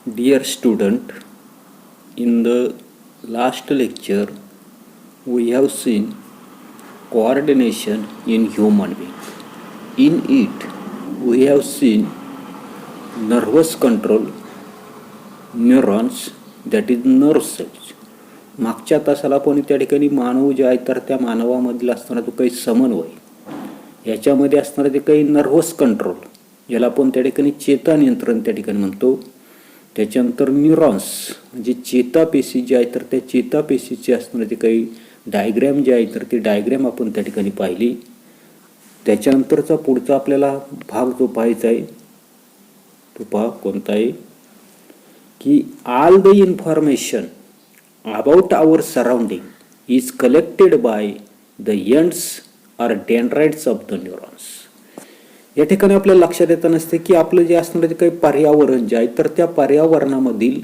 Dear student, in the last lecture we have seen coordination in human being. In it we have seen nervous control, neurons, that is nerve cells. मागच्या तासाला पण त्या ठिकाणी मानव जे आहे तर त्या मानवामधला असणारा जो काही समन्वय, याच्यामध्ये असणारा जे काही नर्व्हस कंट्रोल, ज्याला आपण त्या ठिकाणी चेता नियंत्रण त्या ठिकाणी म्हणतो, त्याच्यानंतर न्यूरॉन्स म्हणजे चेतापेशी जे आहे तर त्या चेतापेशीचे असणारे जे काही डायग्रॅम जे आहे तर ते डायग्रॅम आपण त्या ठिकाणी पाहिली. त्याच्यानंतरचा पुढचा आपल्याला भाग जो पाहायचा आहे तो पहा कोणता आहे की all the information about our surrounding is collected by the ends are dendrites of the neurons. या ठिकाणी आपल्याला लक्षात येत नसते की आपलं जे असणारं जे काही पर्यावरण जे आहे तर त्या पर्यावरणामधील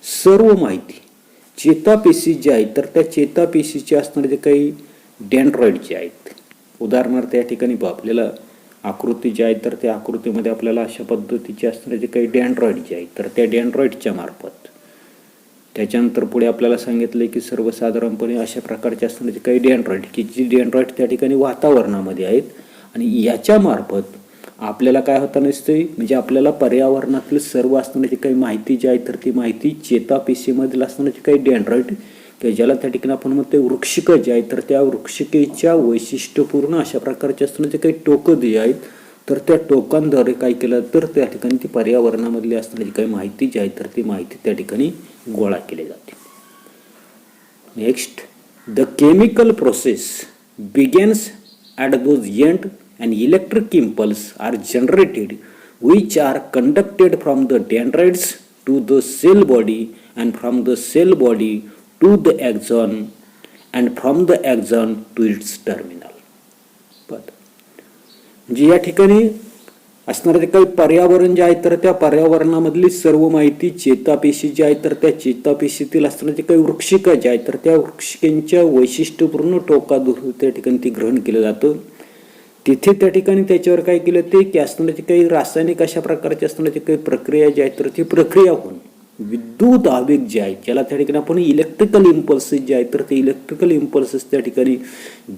सर्व माहिती चेतापेशी जे आहे तर त्या चेतापेशीचे असणारे जे काही डेंड्रॉइड जे आहेत, उदाहरणार्थ या ठिकाणी आपल्याला आकृती जे आहे तर त्या आकृतीमध्ये आपल्याला अशा पद्धतीचे असणारे जे काही डेंड्रॉइड जे आहेत तर त्या डेंड्रॉइडच्या मार्फत, त्याच्यानंतर पुढे आपल्याला सांगितले की सर्वसाधारणपणे अशा प्रकारचे असणारे जे काही डेंड्रॉइड की जी डेंड्रॉइड त्या ठिकाणी वातावरणामध्ये आहेत आणि याच्यामार्फत आपल्याला काय होता नसते म्हणजे आपल्याला पर्यावरणातील सर्व असणारी जी काही माहिती जी आहे तर ती माहिती चेतापेशीमधील असणारे जे काही डेंड्रॉइड की ज्याला त्या ठिकाणी आपण म्हणतो वृक्षिक जे आहे तर त्या वृक्षिकेच्या वैशिष्ट्यपूर्ण अशा प्रकारचे असणारे जे काही टोकं जे आहेत तर त्या टोकांद्वारे काय केलं तर त्या ठिकाणी ती पर्यावरणामधली असणारी जी काही माहिती जी आहे तर ती माहिती त्या ठिकाणी गोळा केली जाते. Next, the chemical process begins at those end and electric impulse are generated which are conducted from the dendrites to the cell body and from the cell body to the axon and from the axon to its terminal. म्हणजे या ठिकाणी असणारे जे काही पर्यावरण जे आहे तर त्या पर्यावरणामधली सर्व माहिती चेतापेशी जी आहे तर त्या चेतापेशीतील असणारे जे काही वृक्षिका जे आहे तर त्या वृक्षिकांच्या वैशिष्ट्यपूर्ण टोकाद्वारे त्या ठिकाणी ती ग्रहण केलं जातं. तिथे त्या ठिकाणी त्याच्यावर काय केलं ते की असणारे काही रासायनिक अशा प्रकारचे असणारे काही प्रक्रिया जी आहेत तर ती प्रक्रिया होऊन विद्युत आवेग जे आहेत ज्याला त्या ठिकाणी आपण इलेक्ट्रिकल इम्पल्सेस जे आहेत तर ते इलेक्ट्रिकल इम्पल्सेस त्या ठिकाणी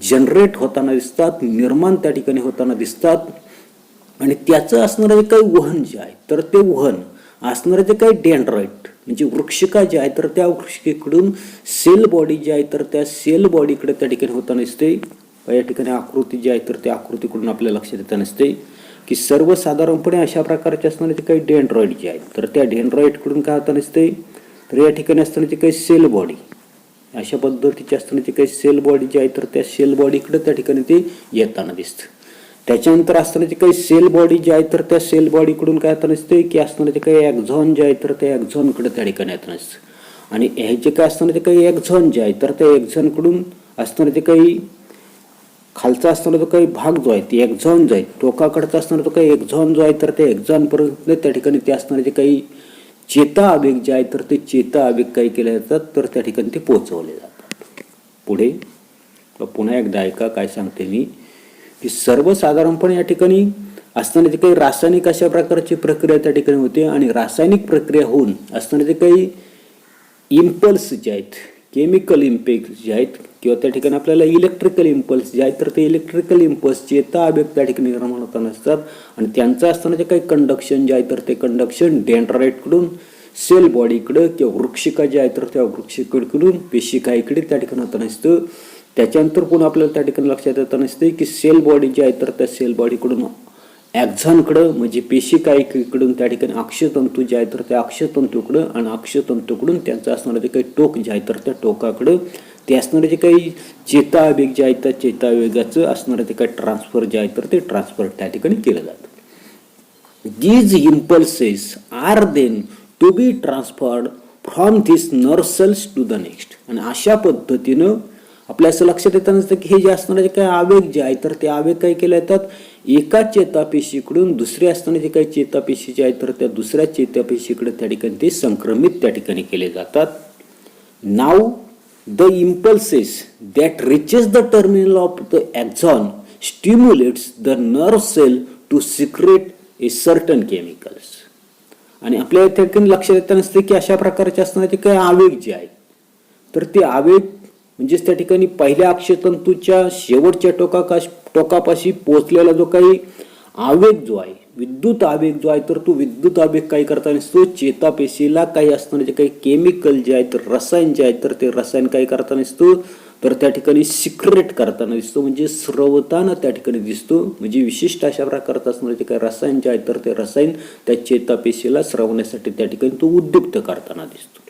जनरेट होताना दिसतात, निर्माण त्या ठिकाणी होताना दिसतात. आणि त्याचं असणारं जे काही वहन जे आहे तर ते वहन असणारं जे काही डेंड्रॉइड म्हणजे वृक्षिका जे आहे तर त्या वृक्षिकेकडून सेल बॉडी जी आहे तर त्या सेल बॉडीकडे त्या ठिकाणी होताना दिसते. या ठिकाणी आकृती जी आहे तर त्या आकृतीकडून आपल्या लक्षात येताना दिसते की सर्वसाधारणपणे अशा प्रकारचे असणारे जे काही डेंड्रॉइड जे आहेत तर त्या डेंड्रॉइडकडून काय होताना दिसते तर या ठिकाणी असताना जे काही सेल बॉडी अशा पद्धतीचे असताना जे काही सेल बॉडी जी आहे तर त्या सेल बॉडीकडे त्या ठिकाणी ते येताना दिसतं. त्याच्यानंतर असताना जे काही सेल बॉडी जे आहे तर त्या सेल बॉडीकडून काय येताना दिसते की असणारे जे काही ॲक्झॉन जे आहे तर त्या ॲक्झॉनकडे त्या ठिकाणी येताना दिसतं. आणि हे जे काय असणारे जे काही ॲक्झॉन जे आहे तर त्या ॲक्झॉनकडून असणारे जे काही खालचा असणारा जो काही भाग जो आहे ते ॲक्झॉन जो आहे टोकाकडचा असणारा जो काही ॲक्झॉन जो आहे तर त्या ॲक्झॉनपर्यंत त्या ठिकाणी ते असणारे जे काही चेता आवेग जे आहे तर ते चेता आवेग काही केले जातात तर त्या ठिकाणी ते पोहोचवले जातात. पुढे पुन्हा एकदा ऐका काय सांगते मी की सर्वसाधारणपणे या ठिकाणी असणारे जे काही रासायनिक अशा प्रकारची प्रक्रिया त्या ठिकाणी होते आणि रासायनिक प्रक्रिया होऊन असणारे जे काही इम्पल्स जे आहेत केमिकल इम्पल्स जे आहेत किंवा त्या ठिकाणी आपल्याला इलेक्ट्रिकल इम्पल्स जे आहेत तर ते इलेक्ट्रिकल इम्पल्स चेता आवेग त्या ठिकाणी निर्माण होताना असतात आणि त्यांचं असताना जे काही कंडक्शन जे आहे तर ते कंडक्शन डेंड्राइटकडून सेल बॉडीकडं किंवा वृक्षिका जे आहे तर त्या वृक्षिकेकडून पेशिकाईकडे त्या ठिकाणी होताना असतं. त्याच्यानंतर पुन्हा आपल्याला त्या ठिकाणी लक्षात येताना असते की सेल बॉडी जी आहे तर त्या सेल बॉडीकडून ॲक्झॉनकडं म्हणजे पेशिकाईकडून त्या ठिकाणी अक्षतंतू जे आहे तर त्या अक्षतंतूकडं आणि अक्षतंतूकडून त्यांचं असणारं जे काही टोक जे आहे तर त्या टोकाकडं ते असणारे जे काही चेता आवेग जे आहे त्या चेता आवेगाचं असणारं ते काही ट्रान्सफर जे आहे तर ते ट्रान्सफर त्या ठिकाणी केलं जातं. These impulses are then to be transferred from this nerve cells to the next. आणि अशा पद्धतीनं आपल्या असं लक्षात येतं नसतं की हे जे असणारे जे काही आवेग जे आहे तर ते आवेग काय केले जातात एका चेतापेशीकडून दुसऱ्या असताना जे काही चेतापेशी जे आहे तर त्या दुसऱ्या चेतापेशीकडे त्या ठिकाणी ते संक्रमित त्या ठिकाणी केले जातात. नाव the impulses that reaches the terminal of the axon stimulates the nerve cell to secrete a certain chemicals. आणि आपल्या त्या ठिकाणी लक्षात येत नसते की अशा प्रकारचे असणारे काही आवेग जे आहेत, तर ते आवेग म्हणजेच त्या ठिकाणी पहिल्या अक्षतंतूच्या शेवटच्या टोकापाशी पोहोचलेला जो काही आवेग जो आहे, विद्युत आवेग जो आहे, तर तो विद्युत आवेग काय करताना दिसतो, चेतापेशीला काही असणारे जे काही केमिकल जे आहेत, रसायन जे आहेत, तर ते रसायन काय करताना दिसतो, तर त्या ठिकाणी सिक्रेट करताना दिसतो, म्हणजे स्रवताना त्या ठिकाणी दिसतो. म्हणजे विशिष्ट अशा प्रकारचं असणारे जे काही रसायन जे आहेत, तर ते रसायन त्या चेतापेशीला स्रवण्यासाठी त्या ठिकाणी तो उद्युक्त करताना दिसतो.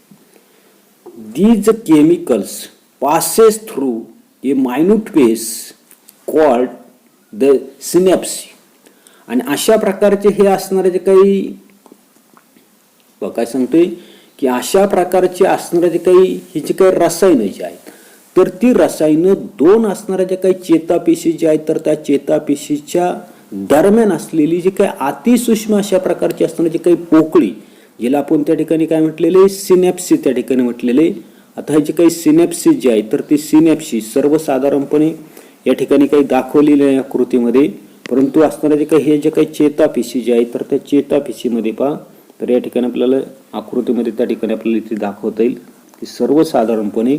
These chemicals passes through a minute phase called the synapse. आणि अशा प्रकारचे हे असणारे जे काही काय सांगतोय की अशा प्रकारचे असणारे जे काही ही जी काही रसायनं जी आहेत, तर ती रसायनं दोन असणाऱ्या ज्या काही चेतापेशी ज्या आहेत, तर त्या चेतापेशीच्या दरम्यान असलेली जी काही अतिसूक्ष्म अशा प्रकारची असणारी जी काही पोकळी, जिला आपण त्या ठिकाणी काय म्हटलेले, सिनॅप्सी त्या ठिकाणी म्हटलेले. आता हे जे काही सिनॅप्सी जी आहे, तर ती सिनॅप्सी सर्वसाधारणपणे या ठिकाणी काही दाखवलेल्या आहे आकृतीमध्ये, परंतु असणारे जे काही हे जे काही चेतापेशी जे आहेत, तर त्या चेतापेशीमध्ये पहा, तर या ठिकाणी आपल्याला आकृतीमध्ये त्या ठिकाणी आपल्याला इथे दाखवता येईल की सर्वसाधारणपणे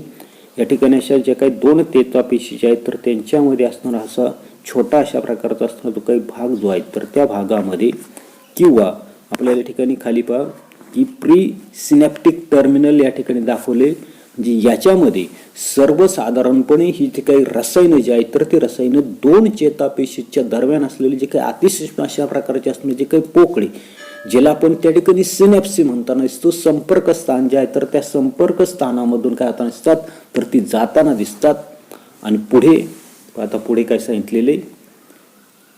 या ठिकाणी अशा ज्या काही दोन चेतापेशी ज्या आहेत, तर त्यांच्यामध्ये असणारा असा छोटा अशा प्रकारचा असणारा जो काही भाग जो आहे, तर त्या भागामध्ये किंवा आपल्याला या ठिकाणी खाली पहा की प्री सिनॅप्टिक टर्मिनल या ठिकाणी दाखवले. म्हणजे याच्यामध्ये सर्वसाधारणपणे ही जी काही रसायनं जी आहेत, तर ती रसायनं दोन चेतापेशीच्या दरम्यान असलेली जे काही अतिसूक्ष्म अशा प्रकारचे असणारे जे काही पोकळी, ज्याला आपण त्या ठिकाणी सिनॅप्सी म्हणताना दिसतो, संपर्क स्थान जे आहे, तर त्या संपर्क स्थानामधून काय होताना दिसतात, तर ती जाताना दिसतात. आणि पुढे आता पुढे काय सांगितलेले,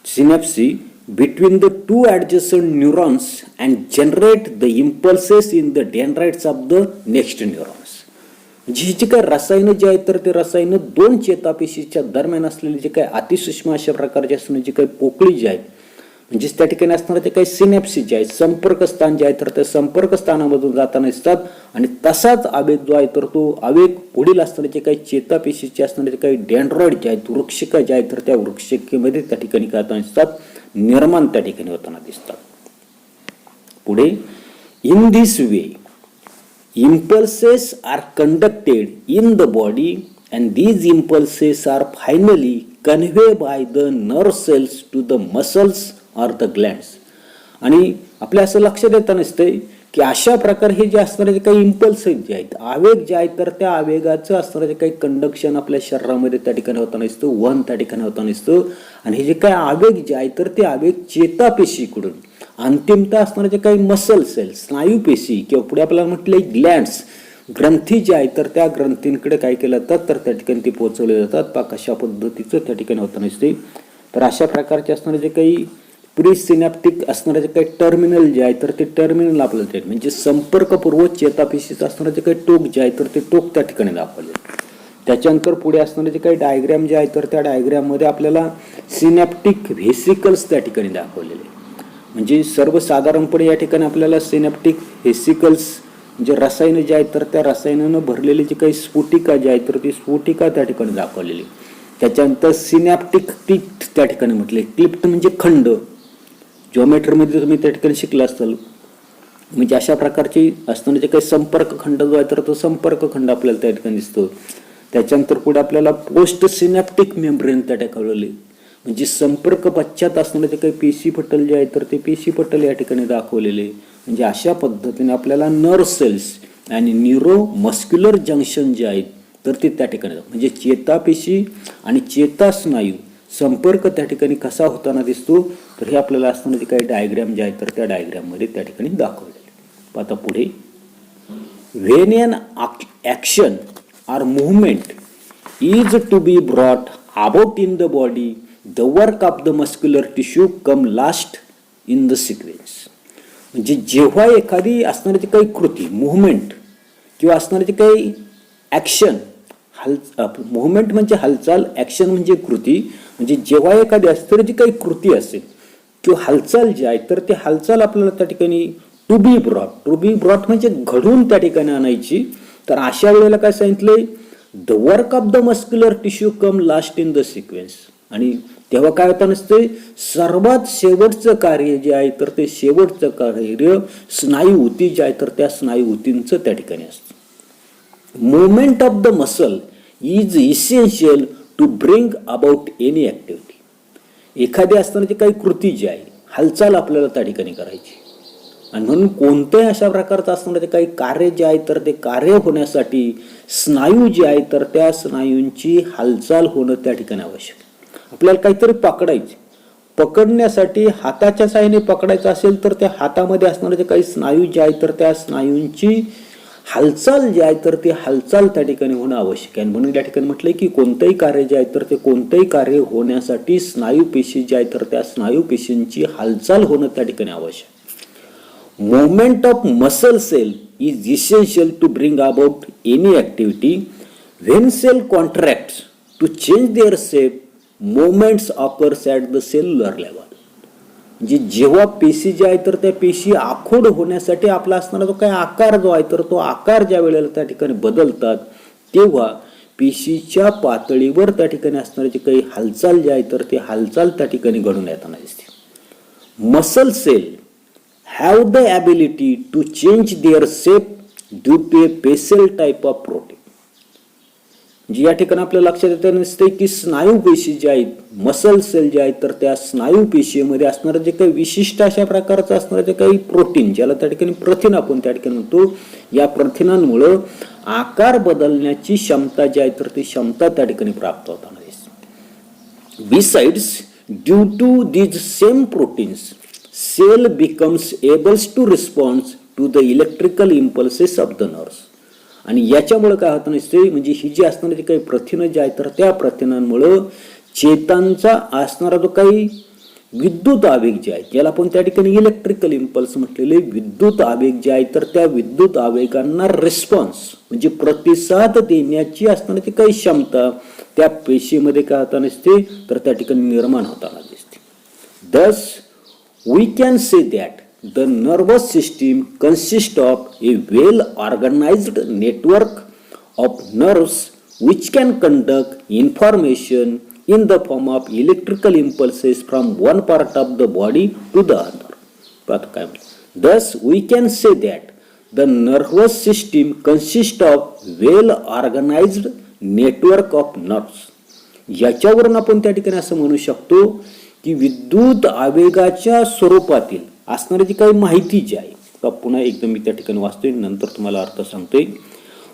सिनॅप्सी between the two adjacent neurons and generate the impulses in the dendrites of the next neurons. जी जी काही रसायनं जी आहेत, तर ते रसायनं दोन चेतापेशीच्या दरम्यान असलेली जे काही अतिसूक्ष्म अशा प्रकारचे असणारी जी काही पोकळी जी आहेत, म्हणजेच त्या ठिकाणी असणारे ते काही सिनॅप्सी जे आहेत, संपर्क स्थान जे आहे, तर त्या संपर्क स्थानामधून जाताना दिसतात. आणि तसाच आवेग जो आहे, तर तो आवेग पुढील असणारे जे काही चेतापेशीचे असणारे जे काही डेंड्रॉइड जे आहेत, वृक्षिका जे आहेत, तर त्या वृक्षिकेमध्ये त्या ठिकाणी काय होताना दिसतात, निर्माण त्या ठिकाणी होताना दिसतात. पुढे, in this way impulses are conducted in the body and these impulses are finally conveyed by the nerve cells to the muscles or the glands. आणि आपल्या असं लक्षात येतं नसतंय की अशा प्रकारे हे जे असणारे जे काही इम्पल्सेस जे आहेत, आवेग जे आहेत, तर त्या आवेगाचं असणारं जे काही कंडक्शन आपल्या शरीरामध्ये त्या ठिकाणी होताना दिसतं, वहन त्या ठिकाणी होताना दिसतं. आणि हे जे काही आवेग जे आहेत, तर ते आवेग चेतापेशीकडून अंतिमतः असणारे जे काही मसल सेल्स, स्नायूपेशी किंवा पुढे आपल्याला म्हटले ग्लँड्स, ग्रंथी जे आहेत, तर त्या ग्रंथींकडे काय केलं जातात, तर त्या ठिकाणी ते पोहोचवले जातात. पा कशा पद्धतीचं त्या ठिकाणी होताना दिसते. तर अशा प्रकारचे असणारे जे काही प्री सिनॅप्टिक असणारे जे काही टर्मिनल जे आहे, तर ते टर्मिनल आपल्याला म्हणजे संपर्कपूर्व चेतापेशीचं असणारे जे काही टोक जे आहे, तर ते टोक त्या ठिकाणी दाखवले. त्याच्यानंतर पुढे असणारे जे काही डायग्रॅम जे आहे, तर त्या डायग्रॅममध्ये आपल्याला सिनॅप्टिक व्हेसिकल्स त्या ठिकाणी दाखवलेले. म्हणजे सर्वसाधारणपणे या ठिकाणी आपल्याला सिनॅप्टिक व्हेसिकल्स जे रसायनं जे आहेत, तर त्या रसायनानं भरलेली जी काही स्फुटिका जी आहे, तर ती स्फुटिका त्या ठिकाणी दाखवलेली. त्याच्यानंतर सिनॅप्टिक क्लिप्ट त्या ठिकाणी म्हटले. क्लिप्ट म्हणजे खंड, जिओमेट्रीमध्ये तुम्ही त्या ठिकाणी शिकला असाल. म्हणजे अशा प्रकारची असताना जे काही संपर्क खंड जो आहे, तर तो संपर्क खंड आपल्याला त्या ठिकाणी दिसतो. त्याच्यानंतर पुढे आपल्याला पोस्ट सिनॅप्टिक मेम्ब्रेन त्या ठिकाणी, म्हणजे संपर्क पश्चात असणारे जे काही पेशी पटल जे आहे, तर ते पेशी पटल या ठिकाणी दाखवलेले. म्हणजे अशा पद्धतीने आपल्याला नर्व सेल्स आणि न्यूरो मस्क्युलर जंक्शन जे आहेत, तर ते त्या ठिकाणी, म्हणजे चेतापेशी आणि चेतास्नायू संपर्क त्या ठिकाणी कसा होताना दिसतो, तर हे आपल्याला असताना जे काही डायग्रॅम जे आहे, तर त्या डायग्रॅममध्ये त्या ठिकाणी दाखवलेले. आता पुढे, when an action or movement is to be brought about in the body, the work of the muscular tissue come last in the sequence. म्हणजे जेव्हा एखादी असणारी काही कृती, मुवमेंट किंवा असणारी काही ॲक्शन, मुवमेंट म्हणजे हालचाल, ॲक्शन म्हणजे कृती. म्हणजे जेव्हा एखादी असणारी काही कृती असेल किंवा हालचाल जी आहे, तर ती हालचाल आपल्याला त्या ठिकाणी टू बी ब्रॉट म्हणजे घडून त्या ठिकाणी आणायची. तर अशा वेळेला काय सांगितलंय, the work of the muscular tissue come last in the sequence. आणि तेव्हा काय होतं नसते, सर्वात शेवटचं कार्य जे आहे तर ते शेवटचं कार्य स्नायू ऊती जे आहे तर त्या स्नायू ऊतींचं त्या ठिकाणी असतं. Movement of the muscle is essential to bring about any activity. एखादी असतानाची काही कृती जी आहे, हालचाल आपल्याला त्या ठिकाणी करायची, आणि म्हणून कोणत्याही अशा प्रकारचं असणारे काही कार्य जे आहे तर ते कार्य होण्यासाठी स्नायू जे आहे तर त्या स्नायूंची हालचाल होणं त्या ठिकाणी आवश्यक. आपल्याला काहीतरी पकडायचे, पकडण्यासाठी हाताच्या साहाय्याने पकडायचं असेल तर त्या हातामध्ये असणारे जे काही स्नायू जे आहे तर त्या स्नायूंची हालचाल जी आहे तर ती हालचाल त्या ठिकाणी होणं आवश्यक आहे. म्हणून या ठिकाणी म्हटलंय की कोणतंही कार्य जे आहे तर ते कोणतंही कार्य होण्यासाठी स्नायू पेशी जे आहे तर त्या स्नायू पेशींची हालचाल होणं त्या ठिकाणी आवश्यक. Movement of muscle cell is essential to bring about any activity. When cell contracts to change their shape, movements occurs at the cellular level. म्हणजे जेव्हा पेशी जे आहे तर त्या पेशी आखूड होण्यासाठी आपला असणारा जो काही आकार जो आहे तर तो आकार ज्या वेळेला त्या ठिकाणी बदलतात तेव्हा पेशीच्या पातळीवर त्या ठिकाणी असणारी जी काही हालचाल जी आहे तर ती हालचाल त्या ठिकाणी घडून येताना दिसते. Muscle cell have the ability to change their shape due to a basal type of protein. म्हणजे या ठिकाणी आपल्या लक्षात येतं नसते की स्नायू पेशी ज्या आहेत, मसल सेल ज्या आहेत तर त्या स्नायू पेशीमध्ये असणारं जे काही विशिष्ट अशा प्रकारचं असणारं जे काही प्रोटीन, ज्याला त्या ठिकाणी प्रथिन आपण त्या ठिकाणी म्हणतो, या प्रथिनांमुळे आकार बदलण्याची क्षमता जी आहे तर ती क्षमता त्या ठिकाणी प्राप्त होताना दिसते. Besides, due to these same proteins, cell becomes able to respond to the electrical impulses of the nerves. आणि याच्यामुळे काय होतं नसते, म्हणजे ही जी असणारी काही प्रथिनं जी आहेत तर त्या प्रथिनांमुळे चेतांचा असणारा जो काही विद्युत आवेग जे आहे, ज्याला आपण त्या ठिकाणी इलेक्ट्रिकल इम्पल्स म्हटलेले विद्युत आवेग जे आहे तर त्या विद्युत आवेगांना रिस्पॉन्स म्हणजे प्रतिसाद देण्याची असणारी काही क्षमता त्या पेशीमध्ये काय होता नसते तर त्या ठिकाणी निर्माण होताना दिसते. Thus we can say that the nervous system consists of a well organized network of nerves which can conduct information in the form of electrical impulses from one part of the body to the other. Thus we can say that the nervous system consists of well organized network of nerves. याच्यावरून आपण त्या ठिकाणी असं म्हणू शकतो की विद्युत आवेगाच्या स्वरूपातील असणारी जी काही माहिती जी आहे, पुन्हा एकदम मी त्या ठिकाणी वाचतोय नंतर तुम्हाला अर्थ सांगतोय.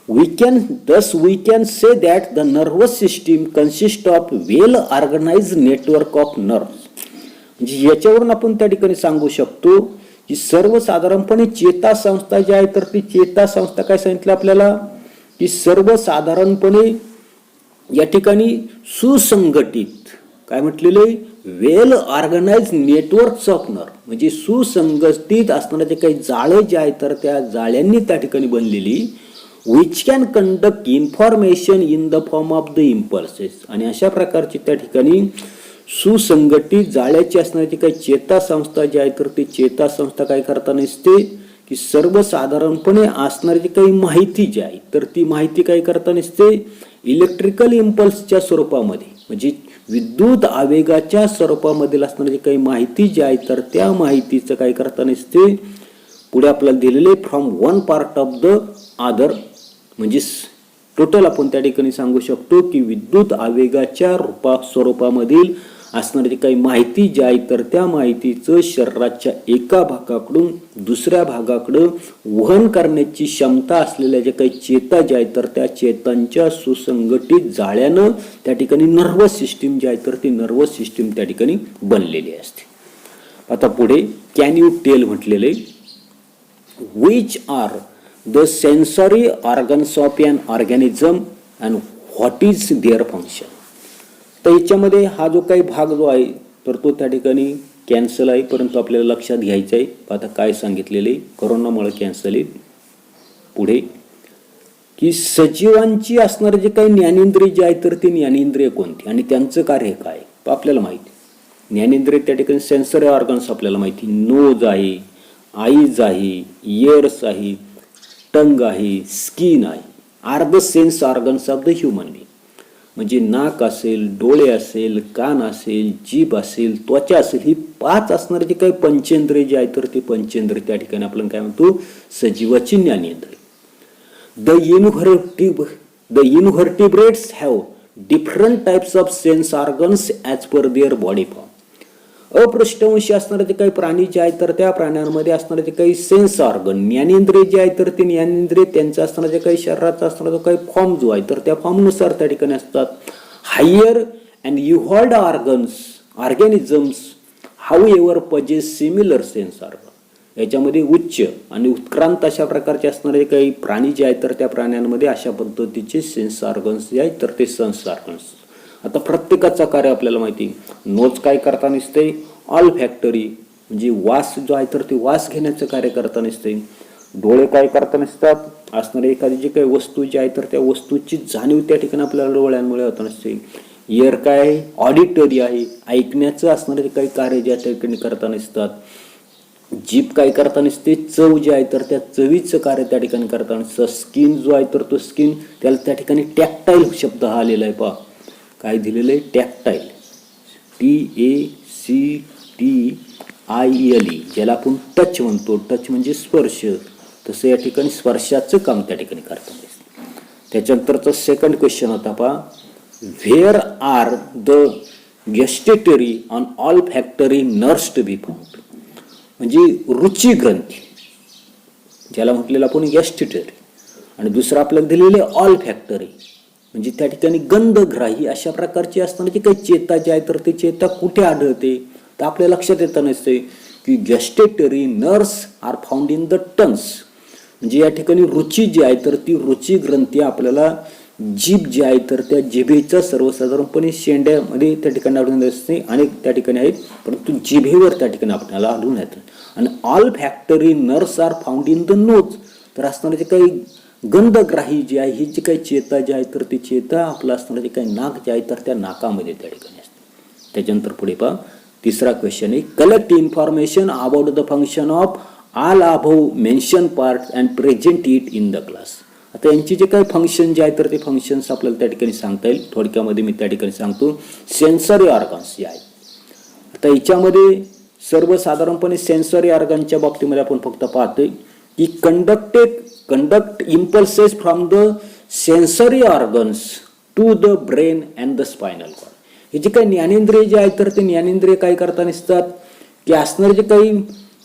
we can say that the nervous system consists of well organized network of nerves. म्हणजे याच्यावरून आपण त्या ठिकाणी सांगू शकतो की सर्वसाधारणपणे चेतासंस्था जी आहे तर ती चेतासंस्था काय सांगितलं आपल्याला की सर्वसाधारणपणे या ठिकाणी सुसंघटित काय म्हटलेलं आहे, वेल ऑर्गनाइज नेटवर्क्स ऑफ नर्व, म्हणजे सुसंघटित असणारे जे काही जाळे जे आहेत तर त्या जाळ्यांनी त्या ठिकाणी बनलेली which can conduct information in the form of the impulses. आणि अशा प्रकारची त्या ठिकाणी सुसंघटित जाळ्याची असणारी काही चेतासंस्था जी आहे तर ती चेतासंस्था काय करताना दिसते की सर्वसाधारणपणे असणारी जी काही माहिती जी आहे तर ती माहिती काय करताना दिसते इलेक्ट्रिकल इम्पल्सच्या स्वरूपामध्ये, म्हणजे विद्युत आवेगाच्या स्वरूपामध्ये असणारी जी काही माहिती जी आहे तर त्या माहितीचं काय करताना दिसते पुढे आपल्याला दिलेले from one part of the other, म्हणजे टोटल आपण त्या ठिकाणी सांगू शकतो की विद्युत आवेगाच्या स्वरूपामधील असणारी काही माहिती जी आहे तर त्या माहितीचं शरीराच्या एका भागाकडून दुसऱ्या भागाकडं वहन करण्याची क्षमता असलेल्या ज्या काही चेता ज्या आहेत तर त्या चेतांच्या सुसंघटित जाळ्यानं त्या ठिकाणी नर्वस सिस्टीम जी आहे तर ती नर्वस सिस्टीम त्या ठिकाणी बनलेली असते. आता पुढे कॅन यू टेल म्हटलेले which are the sensory organs of an organism and what is their function. तर याच्यामध्ये हा जो काही भाग जो आहे तर तो त्या ठिकाणी कॅन्सल आहे, परंतु आपल्याला लक्षात घ्यायचं आहे. आता काय सांगितलेले कोरोनामुळे कॅन्सल आहे. पुढे की सजीवांची असणारे जे काही ज्ञानेंद्रिय जे आहे तर ती ज्ञानेंद्रिय कोणती आणि त्यांचं कार्य काय आपल्याला माहिती. ज्ञानेंद्रिय त्या ठिकाणी सेन्सरी ऑर्गन्स आपल्याला माहिती, नोज आहे, आईज आहे, इयर्स आहे, टंग आहे, स्किन आहे, are the sense organs of the human being. म्हणजे नाक असेल, डोळे असेल, कान असेल, जीभ असेल, त्वचा असेल, ही 5 असणारे जे काही पंचेंद्रिय जे आहेत तर ते पंचेंद्रिय त्या ठिकाणी आपण काय म्हणतो, सजीवाची ज्ञानेंद्रिय. The invertebrates have different types of sense organs as per their body form. अपृष्ठवंशी असणारे जे काही प्राणी जे आहेत तर त्या प्राण्यांमध्ये असणारे जे काही सेन्स ऑर्गन, ज्ञानेंद्रिय जे आहे तर ते ज्ञानेंद्रिय त्यांचा असणारा जे काही शरीराचा असणारा जो काही फॉर्म जो आहे तर त्या फॉर्मनुसार त्या ठिकाणी असतात. Higher and evolved organisms however possess similar sense organ. याच्यामध्ये उच्च आणि उत्क्रांत अशा प्रकारचे असणारे काही प्राणी जे आहेत तर त्या प्राण्यांमध्ये अशा पद्धतीचे सेन्स ऑर्गन्स जे आहेत तर ते सेन्स ऑर्गन्स. आता प्रत्येकाचा कार्य आपल्याला माहिती. नोज काय करता नसते, ऑल फॅक्टरी म्हणजे वास जो आहे तर ते वास घेण्याचं कार्य करता नसते. डोळे काय करता नसतात, असणारे एखादी जी काही वस्तू जी आहे तर त्या वस्तूची जाणीव त्या ठिकाणी आपल्याला डोळ्यांमुळे होत नसते. इयर काय ऑडिटरी आहे, ऐकण्याचं असणारे काही कार्य ज्या त्या ठिकाणी करता नसतात. जीभ काय करता नसते, चव जी आहे तर त्या चवीचं कार्य त्या ठिकाणी करता नसतं. स्किन जो आहे तर तो स्किन त्याला त्या ठिकाणी टॅक्टाईल शब्द हा आलेला आहे. पहा काय दिलेलं आहे, टॅक्टाईल, TACTILE, ज्याला आपण टच म्हणतो. टच म्हणजे स्पर्श, तसं या ठिकाणी स्पर्शाचं काम त्या ठिकाणी करता नसतं. त्याच्यानंतरचा सेकंड क्वेश्चन होता पहा, where are the gustatory and olfactory nerves to be found. म्हणजे रुची ग्रंथी ज्याला म्हटलेलं आपण गॅस्टेटरी, आणि दुसरं आपल्याला दिलेले ऑल फॅक्टरी म्हणजे त्या ठिकाणी गंधग्राही अशा प्रकारची असताना जी काही चेता जी आहे तर ते चेता कुठे आढळते तर आपल्या लक्षात येतं नसते की gustatory nerves are found in the tongues. म्हणजे या ठिकाणी रुची जी आहे तर ती रुची ग्रंथी आपल्याला जीभ जी आहे तर त्या जिभेचा सर्वसाधारणपणे शेंड्यामध्ये त्या ठिकाणी आढळून असते. अनेक त्या ठिकाणी आहेत परंतु जिभेवर त्या ठिकाणी आपल्याला आढळून येतात. आणि olfactory nerves are found in the nose. तर असणारे जे काही गंधग्राही जी आहे ही जी काही चेता जी आहे तर ती चेता आपलं असणारे जे काही नाक जे आहे तर त्या नाकामध्ये त्या ठिकाणी असते. त्याच्यानंतर पुढे पहा तिसरा क्वेश्चन आहे, collect information about the function of all above mention part and present it in the class. आता यांची जे काही फंक्शन जे आहे तर ते फंक्शन्स आपल्याला त्या ठिकाणी सांगता येईल. थोडक्यामध्ये मी त्या ठिकाणी सांगतो. सेन्सरी ऑर्गन्स जे आहे, आता याच्यामध्ये सर्वसाधारणपणे सेन्सरी ऑर्गनच्या बाबतीमध्ये आपण फक्त पाहतोय की conduct impulses from the sensory organs to the brain and the spinal cord. हे जे काही ज्ञानेंद्रिय जे आहे तर ते ज्ञानेंद्रिय काय करता नसतात की असणारे जे काही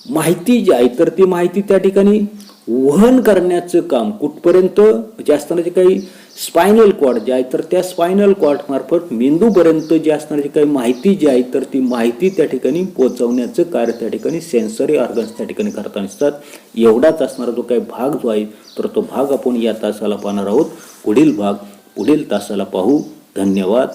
माहिती जी आहे तर ती माहिती त्या ठिकाणी वहन करण्याचं काम कुठपर्यंत जे असताना जे काही स्पायनल कॉर्ड जे आहे तर त्या स्पायनल कॉर्ड मार्फत मेंदूपर्यंत जे असणारी जी काही माहिती जी आहे तर ती माहिती त्या ठिकाणी पोहोचवण्याचं कार्य त्या ठिकाणी सेन्सरी ऑर्गन्स त्या ठिकाणी करता नसतात. एवढाच असणारा जो काही भाग जो आहे तर तो भाग आपण या तासाला पाहणार आहोत. पुढील भाग पुढील तासाला पाहू. धन्यवाद.